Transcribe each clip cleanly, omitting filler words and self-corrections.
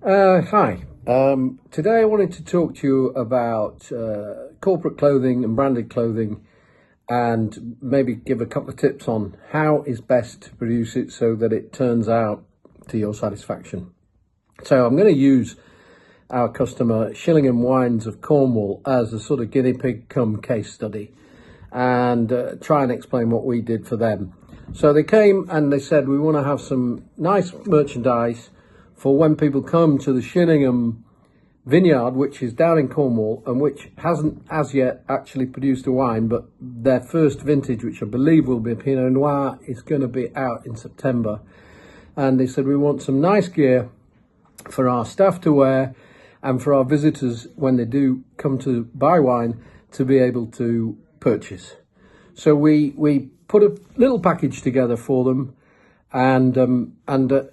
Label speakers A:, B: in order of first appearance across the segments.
A: Hi. Today I wanted to talk to you about corporate clothing and branded clothing, and maybe give a couple of tips on how is best to produce it so that it turns out to your satisfaction. So I'm going to use our customer Shillingham Wines of Cornwall as a sort of guinea pig come case study, and try and explain what we did for them. So they came and they said, we want to have some nice merchandise for when people come to the Shillingham vineyard, which is down in Cornwall and which hasn't as yet actually produced a wine, but their first vintage, which I believe will be a Pinot Noir, is going to be out in September. And they said, we want some nice gear for our staff to wear and for our visitors when they do come to buy wine to be able to purchase. So we put a little package together for them, and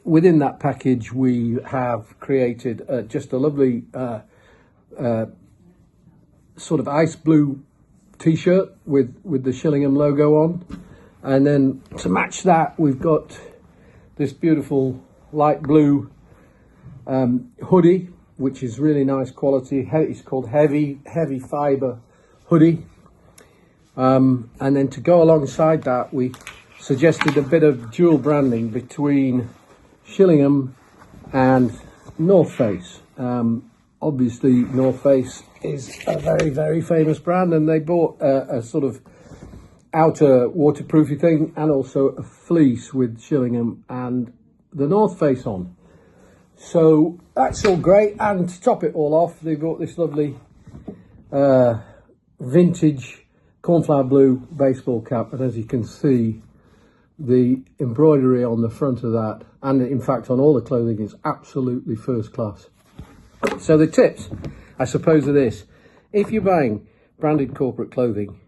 A: within that package we have created just a lovely sort of ice blue t-shirt with the Shillingham logo on, and then to match that we've got this beautiful light blue hoodie, which is really nice quality. It's called heavy fiber hoodie. And then to go alongside that, we suggested a bit of dual branding between Shillingham and North Face. Obviously North Face is a very famous brand, and they bought a sort of outer waterproofy thing and also a fleece with Shillingham and the North Face on. So that's all great, and to top it all off, they bought this lovely vintage cornflower blue baseball cap, and as you can see, the embroidery on the front of that, and in fact on all the clothing, is absolutely first class. So the tips, I suppose, are this: if you're buying branded corporate clothing,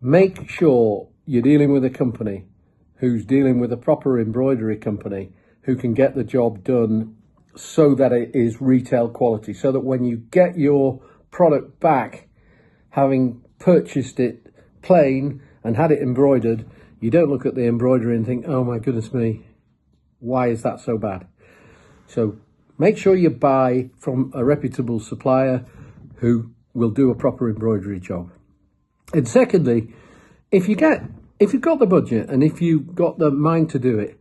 A: make sure you're dealing with a company who's dealing with a proper embroidery company who can get the job done so that it is retail quality, so that when you get your product back, having purchased it plain and had it embroidered, you don't look at the embroidery and think, oh my goodness me, why is that so bad? So make sure you buy from a reputable supplier who will do a proper embroidery job. And secondly, if you've got the budget and if you've got the mind to do it,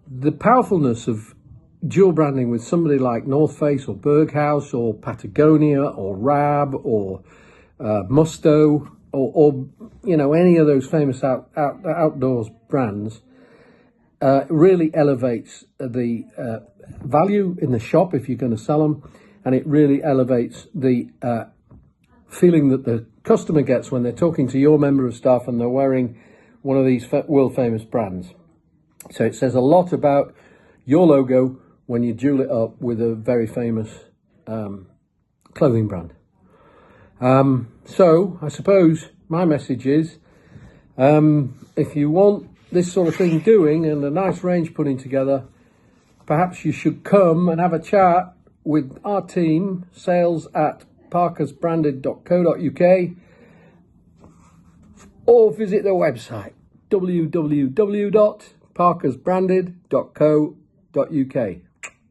A: the powerfulness of dual branding with somebody like North Face or Berghaus or Patagonia or Rab or Musto or you know, any of those famous outdoors brands really elevates the value in the shop if you're going to sell them, and it really elevates the feeling that the customer gets when they're talking to your member of staff and they're wearing one of these world famous brands. So it says a lot about your logo when you jewel it up with a very famous clothing brand. So I suppose my message is, if you want this sort of thing doing and a nice range putting together, perhaps you should come and have a chat with our team, sales at parkersbranded.co.uk, or visit their website, www.parkersbranded.co.uk.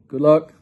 A: Good luck.